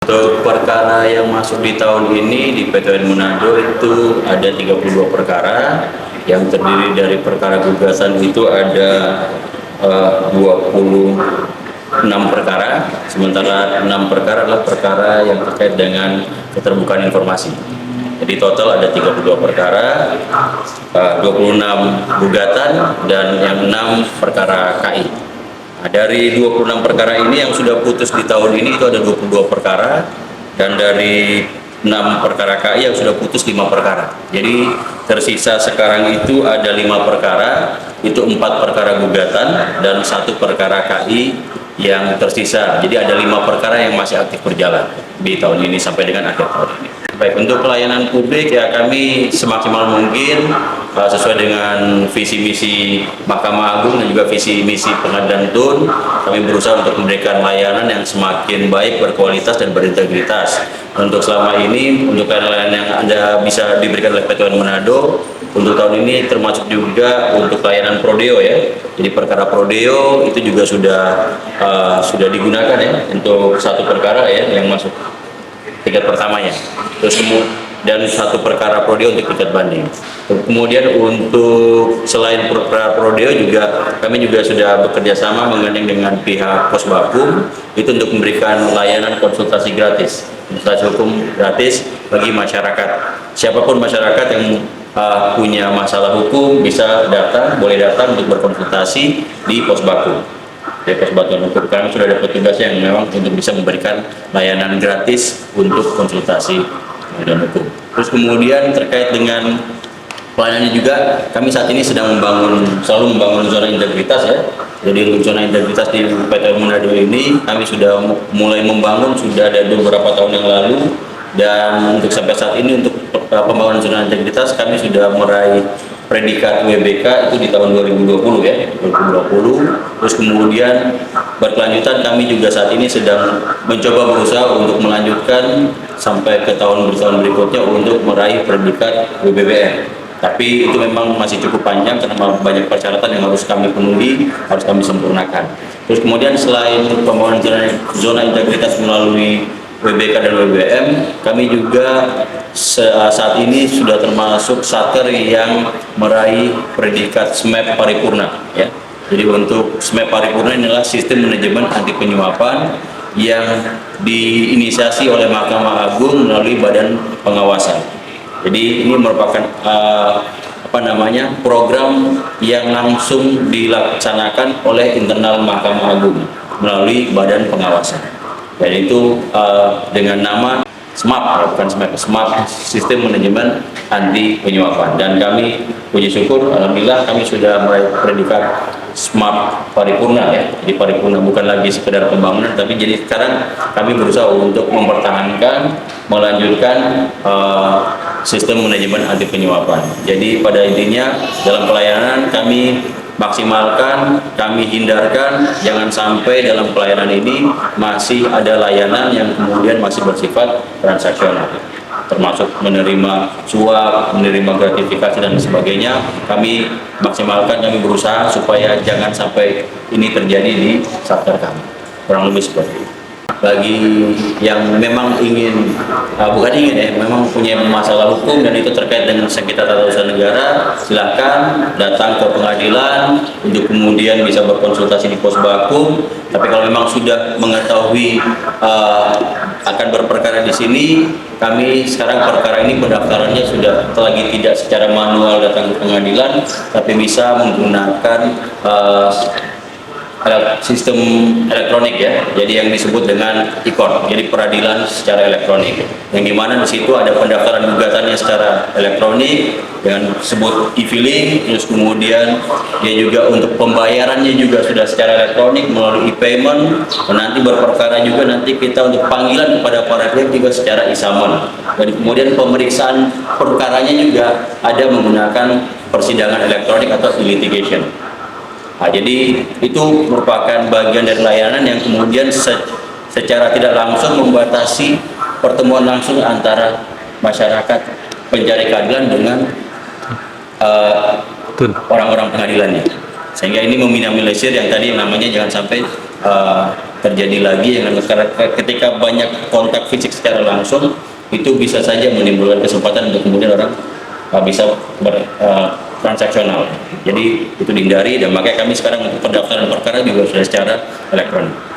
Untuk perkara yang masuk di tahun ini di PT UN Manado itu ada 32 perkara yang terdiri dari perkara gugatan itu ada 26 perkara, sementara 6 perkara adalah perkara yang terkait dengan keterbukaan informasi. Jadi total ada 32 perkara, 26 gugatan dan yang 6 perkara KI. Nah, dari 26 perkara ini yang sudah putus di tahun ini itu ada 22 perkara, dan dari 6 perkara KI yang sudah putus 5 perkara. Jadi tersisa sekarang itu ada 5 perkara, itu 4 perkara gugatan dan 1 perkara KI yang tersisa. Jadi ada 5 perkara yang masih aktif berjalan di tahun ini sampai dengan akhir tahun ini. Baik, untuk pelayanan publik ya kami semaksimal mungkin sesuai dengan visi misi Mahkamah Agung dan juga visi misi Pengadilan Tun, kami berusaha untuk memberikan layanan yang semakin baik, berkualitas dan berintegritas. Untuk selama ini, untuk layanan yang Anda bisa diberikan oleh PT UN Manado untuk tahun ini termasuk juga untuk layanan prodeo ya. Jadi perkara prodeo itu juga sudah digunakan ya untuk 1 perkara ya yang masuk tingkat pertamanya, terus dan 1 perkara prodeo untuk tingkat banding. Kemudian untuk selain perkara prodeo juga kami juga sudah bekerja sama menggandeng dengan pihak Posbakum itu untuk memberikan layanan konsultasi gratis, konsultasi hukum gratis bagi masyarakat. Siapapun masyarakat yang punya masalah hukum bisa boleh datang untuk berkonsultasi di Posbakum. Di Posbatuan Hukum kami sudah ada petugas yang memang untuk bisa memberikan layanan gratis untuk konsultasi dan hukum. Terus kemudian terkait dengan pelayanannya juga, kami saat ini sedang selalu membangun zona integritas ya. Jadi untuk zona integritas di PT UN Manado ini kami sudah mulai membangun, sudah ada beberapa tahun yang lalu, dan untuk sampai saat ini untuk pembangunan zona integritas kami sudah meraih predikat WBK itu di tahun 2020 ya, 2020. Terus kemudian berkelanjutan kami juga saat ini sedang mencoba berusaha untuk melanjutkan sampai ke tahun berikutnya untuk meraih predikat WBBM. Tapi itu memang masih cukup panjang karena banyak persyaratan yang harus kami penuhi, harus kami sempurnakan. Terus kemudian selain pembangunan zona integritas melalui WBK dan WBM, kami juga saat ini sudah termasuk Satker yang meraih predikat SMAP paripurna ya. Jadi untuk SMAP paripurna inilah sistem manajemen anti penyuapan yang diinisiasi oleh Mahkamah Agung melalui Badan Pengawasan. Jadi ini merupakan program yang langsung dilaksanakan oleh internal Mahkamah Agung melalui Badan Pengawasan. Dan itu dengan nama SMAP, bukan SMAP, Sistem Manajemen Anti Penyuapan. Dan kami puji syukur, alhamdulillah kami sudah meraih predikat SMAP paripurna ya. Jadi paripurna bukan lagi sekedar pembangunan, tapi jadi sekarang kami berusaha untuk mempertahankan, melanjutkan sistem manajemen anti penyuapan. Jadi pada intinya dalam pelayanan kami maksimalkan, kami hindarkan jangan sampai dalam pelayanan ini masih ada layanan yang kemudian masih bersifat transaksional, termasuk menerima suap, menerima gratifikasi dan sebagainya. Kami maksimalkan, kami berusaha supaya jangan sampai ini terjadi di sektor kami. Kurang lebih seperti itu. Bagi yang memang memang punya masalah hukum dan itu terkait dengan sengketa tata usaha negara, silakan datang ke pengadilan untuk kemudian bisa berkonsultasi di Posbakum. Tapi kalau memang sudah mengetahui akan berperkara di sini, kami sekarang perkara ini pendaftarannya sudah lagi tidak secara manual datang ke pengadilan, tapi bisa menggunakan sistem elektronik ya, jadi yang disebut dengan e-court, jadi peradilan secara elektronik, yang dimana di situ ada pendaftaran gugatannya secara elektronik dengan sebut e-filing, terus kemudian dia juga untuk pembayarannya juga sudah secara elektronik melalui e-payment, dan nanti berperkara juga nanti kita untuk panggilan kepada para pihak juga secara e-summon, dan kemudian pemeriksaan perkaranya juga ada menggunakan persidangan elektronik atau e-litigation. Nah, jadi itu merupakan bagian dari layanan yang kemudian secara tidak langsung membatasi pertemuan langsung antara masyarakat pencari keadilan dengan orang-orang pengadilannya, sehingga ini meminimalisir yang tadi namanya jangan sampai terjadi lagi yang karena ketika banyak kontak fisik secara langsung itu bisa saja menimbulkan kesempatan untuk kemudian orang bisa transaksional. Jadi itu dihindari, dan makanya kami sekarang untuk pendaftaran perkara juga sudah secara elektronik.